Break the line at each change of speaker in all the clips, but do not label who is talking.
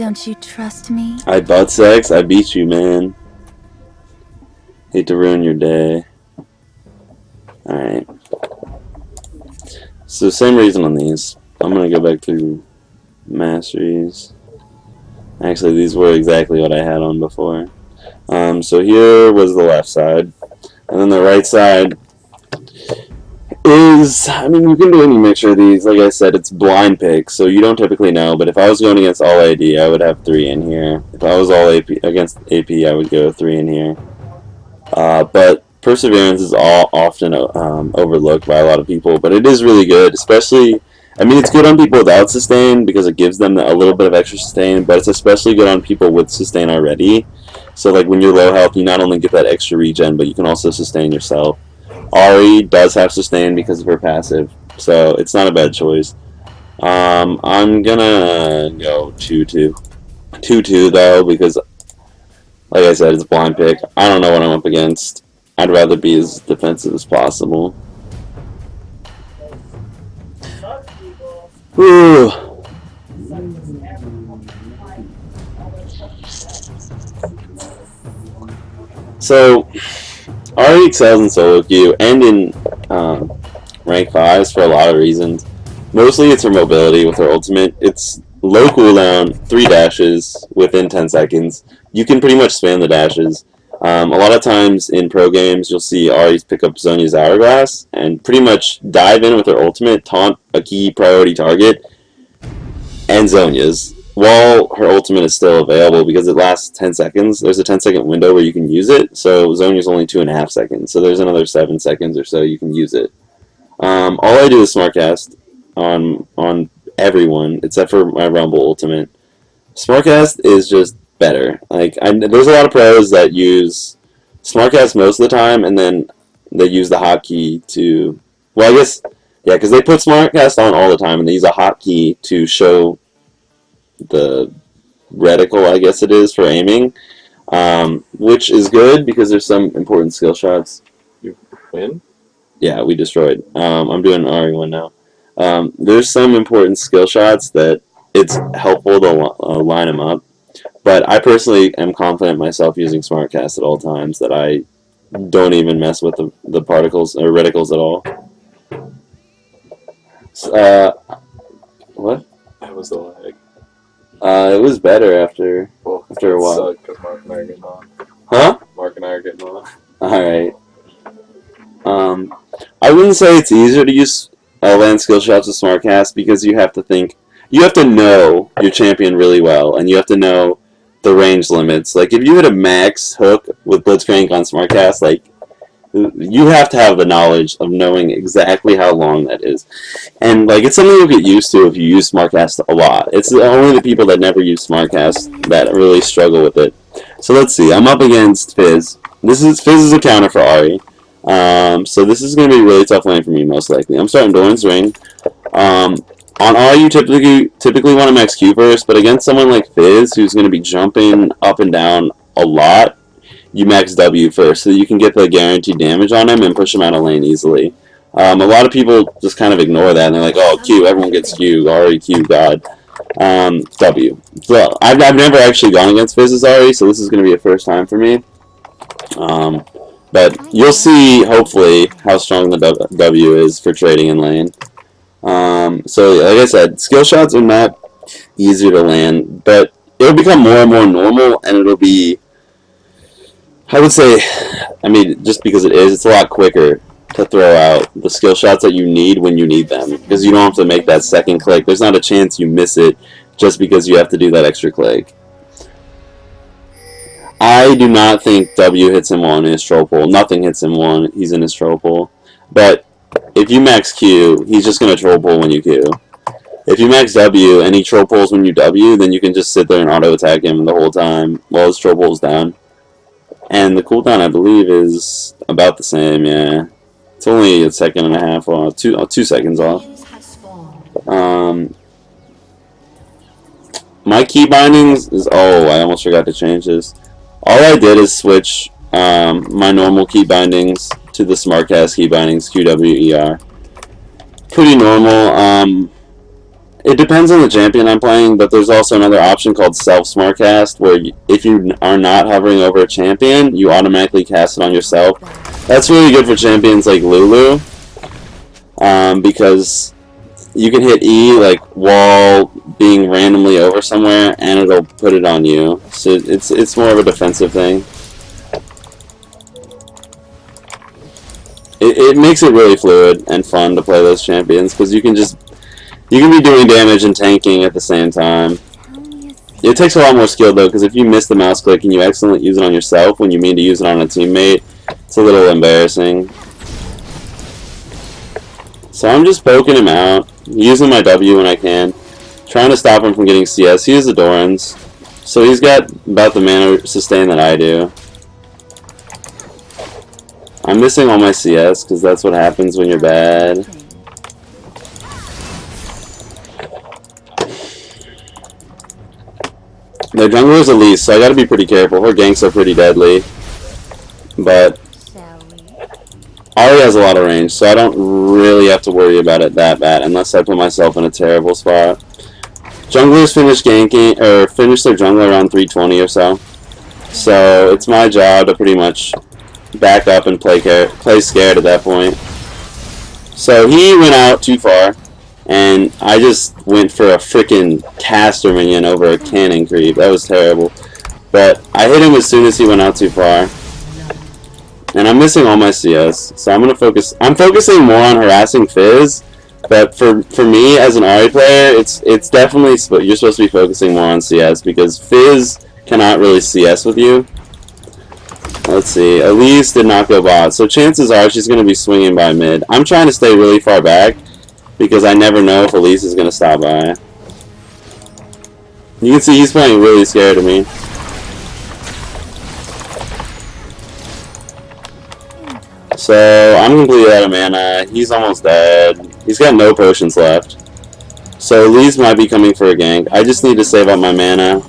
Don't you trust me?
I butt sex. I beat you, man. Hate to ruin your day. Alright. So same reason on these. I'm going to go back through masteries. Actually, these were exactly what I had on before. So here was the left side. And then the right side is, I mean, you can do any mixture of these. Like I said, it's blind pick, so you don't typically know. But if I was going against all AD, I would have 3 in here. If I was all AP against AP, I would go 3 in here. But Perseverance is often overlooked by a lot of people, but it is really good, especially, I mean, it's good on people without sustain because it gives them a little bit of extra sustain, but it's especially good on people with sustain already. So, like, when you're low health, you not only get that extra regen, but you can also sustain yourself. Ahri does have sustain because of her passive, so it's not a bad choice. I'm gonna go 2-2. 2-2, though, because, like I said, it's a blind pick. I don't know what I'm up against. I'd rather be as defensive as possible. Whew. So, Ahri excels in solo queue and in rank 5s for a lot of reasons. Mostly it's her mobility with her ultimate. It's low cooldown, 3 dashes within 10 seconds. You can pretty much spam the dashes. A lot of times in pro games, you'll see Ahri's pick up Zhonya's Hourglass and pretty much dive in with her ultimate, taunt a key priority target, and Zhonya's, while her ultimate is still available because it lasts 10 seconds. There's a 10-second window where you can use it, so Zhonya's only 2.5 seconds, so there's another 7 seconds or so you can use it. All I do is Smartcast on everyone, except for my Rumble ultimate. Smartcast is just better. Like, there's a lot of pros that use Smartcast most of the time, and then they use the hotkey to, well, I guess, yeah, because they put Smartcast on all the time, and they use a hotkey to show the reticle, I guess it is, for aiming, which is good because there's some important skill shots.
You win?
Yeah, we destroyed. I'm doing an RE1 now. There's some important skill shots that it's helpful to line them up. But I personally am confident myself using Smartcast at all times that I don't even mess with the particles or reticles at all. What?
That was the lag.
It was better after a while.
Because Mark and I are getting on.
Huh?
Mark and I are getting on.
Alright. I wouldn't say it's easier to use land skill shots with Smartcast because you have to know your champion really well, and you have to know the range limits. Like, if you hit a max hook with Blitzcrank on Smartcast, like, you have to have the knowledge of knowing exactly how long that is. And, like, it's something you'll get used to if you use Smartcast a lot. It's only the people that never use Smartcast that really struggle with it. So let's see. I'm up against Fizz. Fizz is a counter for Ahri. So this is going to be a really tough lane for me, most likely. I'm starting Doran's Ring. On Ahri, you typically want to max Q first, but against someone like Fizz, who's going to be jumping up and down a lot, you max W first, so that you can get the guaranteed damage on him and push him out of lane easily. A lot of people just kind of ignore that, and they're like, oh, Q, everyone gets Q, Ahri, Q, God. W. So, I've never actually gone against Fizz's Ahri, so this is going to be a first time for me. But you'll see, hopefully, how strong the W is for trading in lane. So, like I said, skill shots are not easier to land, but it'll become more and more normal, and it'll be, I would say, I mean, just because it's a lot quicker to throw out the skill shots that you need when you need them, because you don't have to make that second click. There's not a chance you miss it just because you have to do that extra click. I do not think W hits him while in his troll pool. Nothing hits him while he's in his troll pool. But if you max Q, he's just going to troll pool when you Q. If you max W and he troll pulls when you W, then you can just sit there and auto attack him the whole time while his troll pool's down. And the cooldown, I believe, is about the same, yeah. It's only a second and a half off, 2 seconds off. My key bindings is, oh, I almost forgot to change this. All I did is switch my normal key bindings to the Smartcast key bindings, QWER. Pretty normal. It depends on the champion I'm playing, but there's also another option called Self-Smart Cast, where if you are not hovering over a champion, you automatically cast it on yourself. That's really good for champions like Lulu, because you can hit E, like, while being randomly over somewhere, and it'll put it on you. So it's more of a defensive thing. It makes it really fluid and fun to play those champions, because you can be doing damage and tanking at the same time. It takes a lot more skill, though, because if you miss the mouse click and you accidentally use it on yourself when you mean to use it on a teammate, it's a little embarrassing. So I'm just poking him out, using my W when I can, trying to stop him from getting CS. He has the Dorans, so he's got about the mana sustain that I do. I'm missing all my CS, because that's what happens when you're bad. Their jungler is Elise, so I gotta be pretty careful. Her ganks are pretty deadly. But Ahri has a lot of range, so I don't really have to worry about it that bad, unless I put myself in a terrible spot. Junglers finish ganking, or finish their jungler around 320 or so. So it's my job to pretty much back up and play scared at that point. So he went out too far, and I just went for a freaking caster minion over a cannon creep. That was terrible. But I hit him as soon as he went out too far. And I'm missing all my CS, so I'm focusing more on harassing Fizz, but for me as an Ahri player, it's definitely you're supposed to be focusing more on CS, because Fizz cannot really CS with you. Let's see, Elise did not go bot, so chances are she's going to be swinging by mid. I'm trying to stay really far back, because I never know if Elise is going to stop by. You can see he's playing really scared of me. So I'm completely out of mana. He's almost dead. He's got no potions left. So Elise might be coming for a gank. I just need to save up my mana,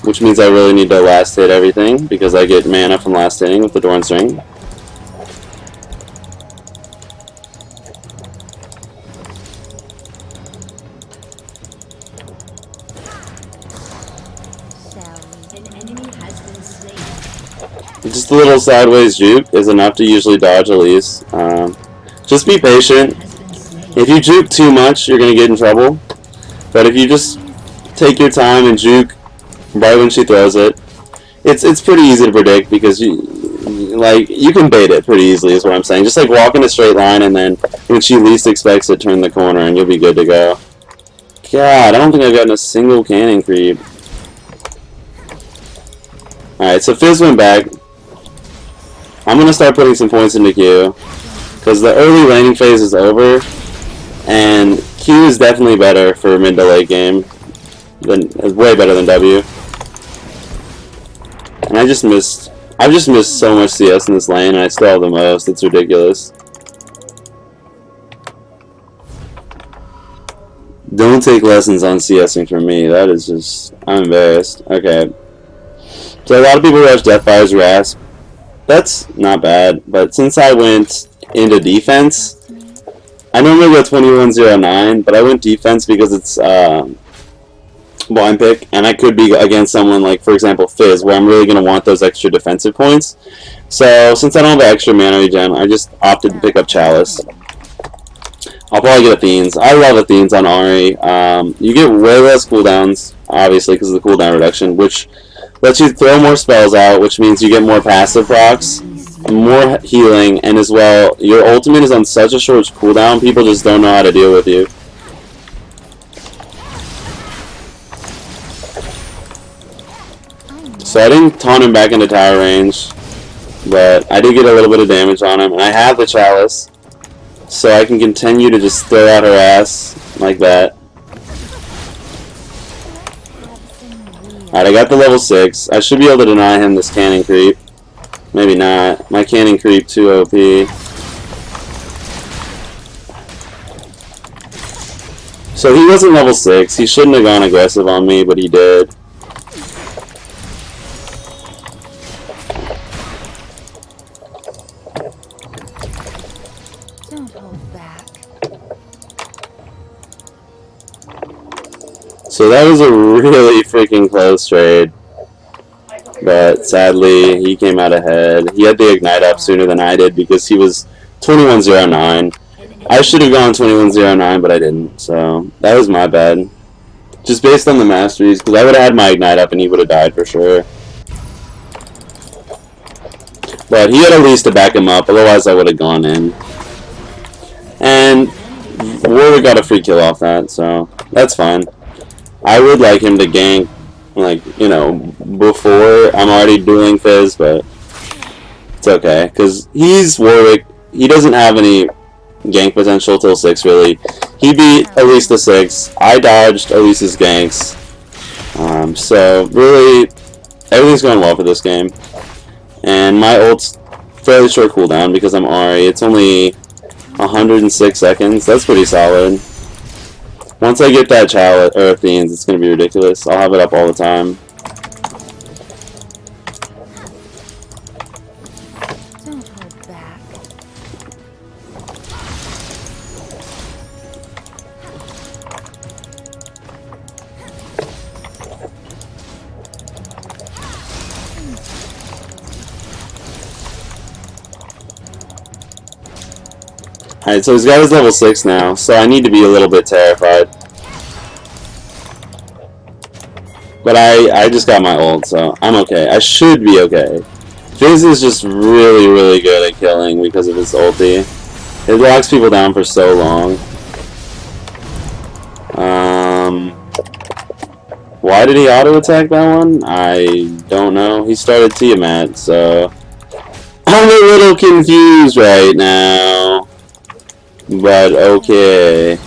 which means I really need to last hit everything, because I get mana from last hitting with the Doran's Ring. Just a little sideways juke is enough to usually dodge Elise. Just be patient. If you juke too much, you're going to get in trouble. But if you just take your time and juke right when she throws it, it's pretty easy to predict, because you can bait it pretty easily is what I'm saying. Just like walk in a straight line, and then when she least expects it, turn the corner and you'll be good to go. God, I don't think I've gotten a single cannon creep. Alright, so Fizz went back. I'm going to start putting some points into Q, because the early laning phase is over, and Q is definitely better for mid to late game. Way better than W. And I've just missed so much CS in this lane, and I still have the most. It's ridiculous. Don't take lessons on CSing from me. That is just... I'm embarrassed. Okay. So a lot of people rush Deathfire's Rasp. That's not bad, but since I went into defense, I normally go 21-0-9, but I went defense because it's blind pick, and I could be against someone like, for example, Fizz, where I'm really going to want those extra defensive points. So since I don't have extra mana regen, I just opted to pick up Chalice. I'll probably get Athenes. I love Athenes on Ahri. You get way less cooldowns, obviously, because of the cooldown reduction, which lets you throw more spells out, which means you get more passive procs, more healing, and as well, your ultimate is on such a short cooldown, people just don't know how to deal with you. So I didn't taunt him back into tower range, but I did get a little bit of damage on him, and I have the Chalice, so I can continue to just throw out her ass like that. Alright, I got the level 6. I should be able to deny him this cannon creep. Maybe not. My cannon creep too OP. So he wasn't level 6. He shouldn't have gone aggressive on me, but he did.
Don't hold back.
So that was a really freaking close trade. But sadly, he came out ahead. He had the Ignite up sooner than I did because he was 2109. I should have gone 2109, but I didn't. So that was my bad. Just based on the masteries, because I would have had my Ignite up and he would have died for sure. But he had at least to back him up, otherwise I would have gone in. And Warwick got a free kill off that, so that's fine. I would like him to gank, like, you know, before I'm already dueling Fizz, but it's okay. Because he's Warwick, he doesn't have any gank potential till 6, really. He beat at least the 6. I dodged at least his ganks. So, really, everything's going well for this game. And my ult's fairly short cooldown because I'm Ahri. It's only 106 seconds. That's pretty solid. Once I get that Chalice, or Fiends, it's going to be ridiculous. I'll have it up all the time.
Don't hold back.
Alright, so he's got his level 6 now, so I need to be a little bit terrified. But I just got my ult, so I'm okay. I should be okay. Fizz is just really, really good at killing because of his ulti. It locks people down for so long. Why did he auto-attack that one? I don't know. He started Tiamat, so I'm a little confused right now. But okay.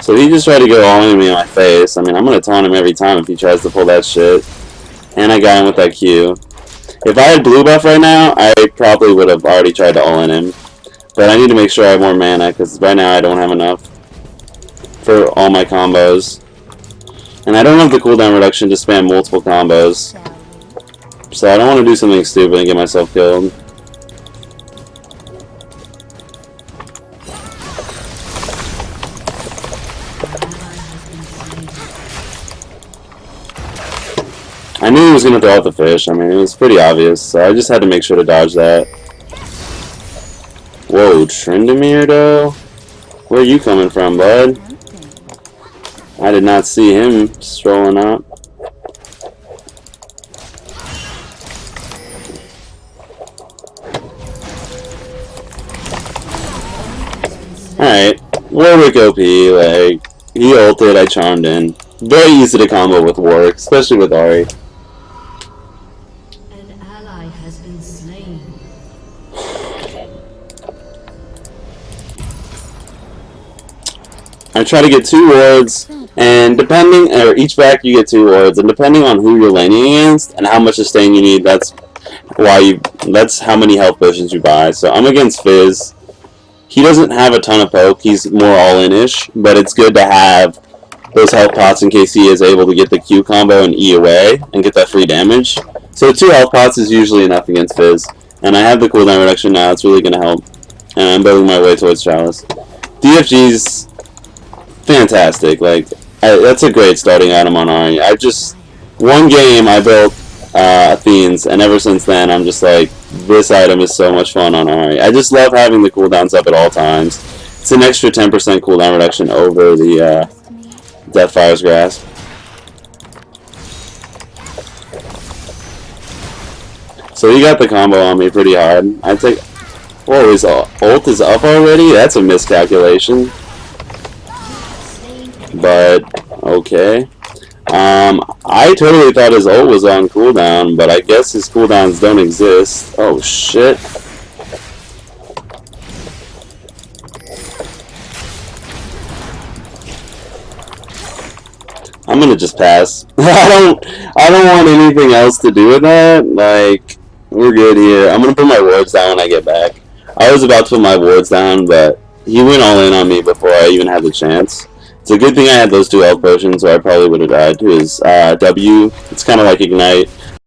So he just tried to go all in me in my face. I mean, I'm gonna taunt him every time if he tries to pull that shit. And I got him with that Q. If I had blue buff right now, I probably would have already tried to all in him. But I need to make sure I have more mana, because right now I don't have enough for all my combos. And I don't have the cooldown reduction to spam multiple combos. So I don't want to do something stupid and get myself killed. I knew he was going to throw out the fish. I mean, it was pretty obvious. So I just had to make sure to dodge that. Whoa, Trindamere, though? Where are you coming from, bud? I did not see him strolling up. Alright, Warwick OP, like, he ulted, I charmed in. Very easy to combo with Warwick, especially with Ahri.
An ally has been slain.
I try to get 2 wards, and depending, or each back you get 2 wards, and depending on who you're laning against and how much sustain you need, that's how many health potions you buy. So I'm against Fizz. He doesn't have a ton of poke, he's more all-in-ish, but it's good to have those health pots in case he is able to get the Q combo and E away and get that free damage. So 2 health pots is usually enough against Fizz. And I have the cooldown reduction now, it's really going to help. And I'm building my way towards Chalice. DFG's fantastic, like, that's a great starting item on Ahri. One game I built Fiends, and ever since then I'm just like, this item is so much fun on Ahri. I just love having the cooldowns up at all times. It's an extra 10% cooldown reduction over the Deathfire's Grasp. So he got the combo on me pretty hard. I think... Whoa, his ult is up already? That's a miscalculation. But, okay. I totally thought his ult was on cooldown, but I guess his cooldowns don't exist. Oh, shit. I'm gonna just pass. I don't want anything else to do with that. Like, we're good here. I'm gonna put my wards down when I get back. I was about to put my wards down, but he went all in on me before I even had the chance. It's a good thing I had those 2 health potions, or I probably would have died to his W. It's kind of like Ignite.